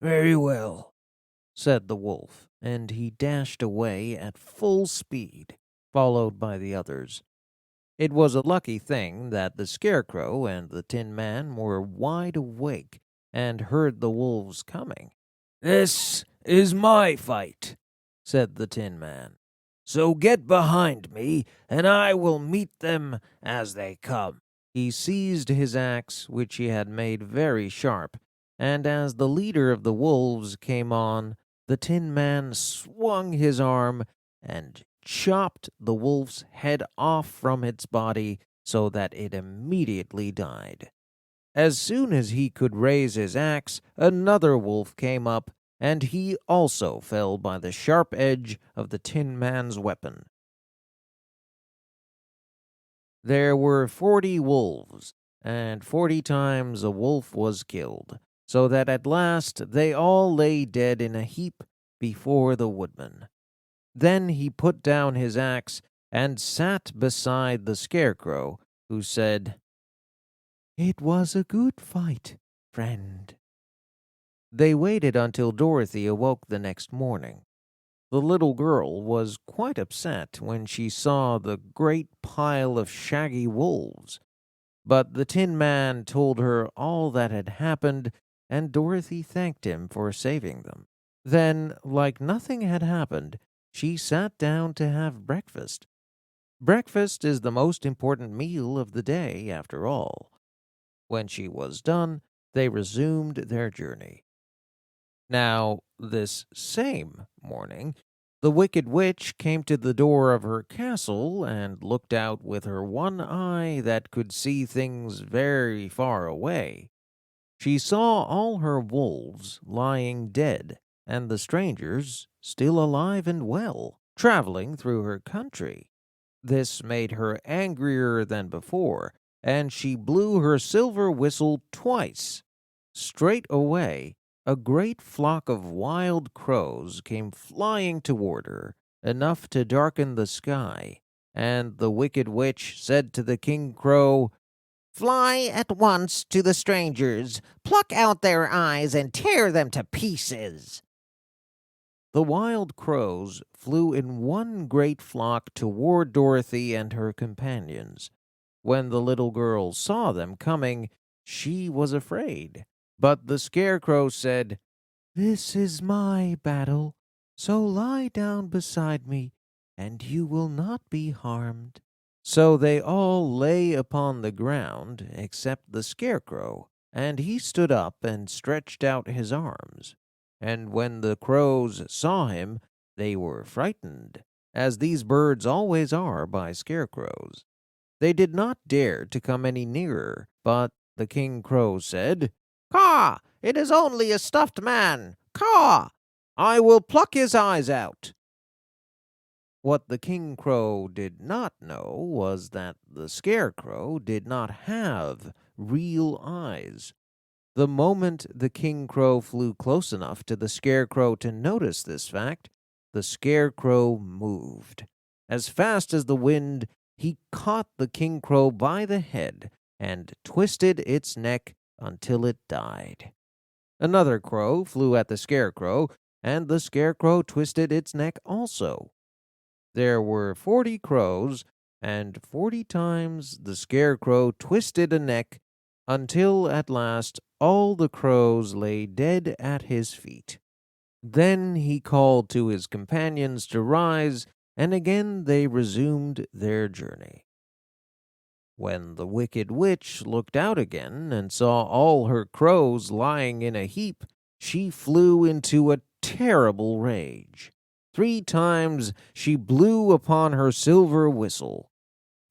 Very well, said the wolf, and he dashed away at full speed, followed by the others. It was a lucky thing that the Scarecrow and the Tin Man were wide awake and heard the wolves coming. "This is my fight," said the Tin Man. "So get behind me, and I will meet them as they come." He seized his axe, which he had made very sharp, and as the leader of the wolves came on, the Tin Man swung his arm and chopped the wolf's head off from its body so that it immediately died. As soon as he could raise his axe, another wolf came up, and he also fell by the sharp edge of the Tin Man's weapon. There were 40 wolves, and 40 times a wolf was killed, so that at last they all lay dead in a heap before the woodman. Then he put down his axe and sat beside the Scarecrow, who said, "It was a good fight, friend." They waited until Dorothy awoke the next morning. The little girl was quite upset when she saw the great pile of shaggy wolves, but the Tin Man told her all that had happened, and Dorothy thanked him for saving them. Then, like nothing had happened, she sat down to have breakfast. Breakfast is the most important meal of the day, after all. When she was done, they resumed their journey. Now, this same morning, the Wicked Witch came to the door of her castle and looked out with her one eye that could see things very far away. She saw all her wolves lying dead, and the strangers still alive and well, traveling through her country. This made her angrier than before, and she blew her silver whistle twice. Straight away, a great flock of wild crows came flying toward her, enough to darken the sky, and the Wicked Witch said to the King Crow, "Fly at once to the strangers, pluck out their eyes, and tear them to pieces." The wild crows flew in one great flock toward Dorothy and her companions. When the little girl saw them coming, she was afraid. But the Scarecrow said, "This is my battle, so lie down beside me, and you will not be harmed." So they all lay upon the ground, except the Scarecrow, and he stood up and stretched out his arms. And when the crows saw him, they were frightened, as these birds always are by scarecrows. They did not dare to come any nearer, but the King Crow said, "Caw! It is only a stuffed man! Caw! I will pluck his eyes out." What the King Crow did not know was that the Scarecrow did not have real eyes. The moment the King Crow flew close enough to the Scarecrow to notice this fact, the Scarecrow moved. As fast as the wind, he caught the King Crow by the head and twisted its neck until it died. Another crow flew at the Scarecrow, and the Scarecrow twisted its neck also. There were 40 crows, and 40 times the Scarecrow twisted a neck, until at last all the crows lay dead at his feet. Then he called to his companions to rise, and again they resumed their journey. When the Wicked Witch looked out again and saw all her crows lying in a heap, she flew into a terrible rage. 3 times she blew upon her silver whistle.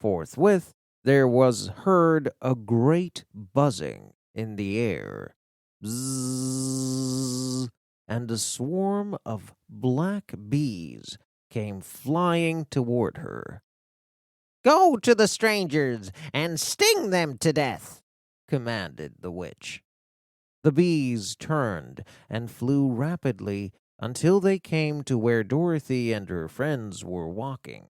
Forthwith there was heard a great buzzing in the air. Bzzz, and a swarm of black bees came flying toward her. "Go to the strangers and sting them to death," commanded the witch. The bees turned and flew rapidly until they came to where Dorothy and her friends were walking.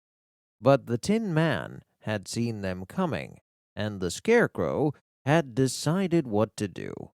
But the Tin Man had seen them coming, and the Scarecrow had decided what to do.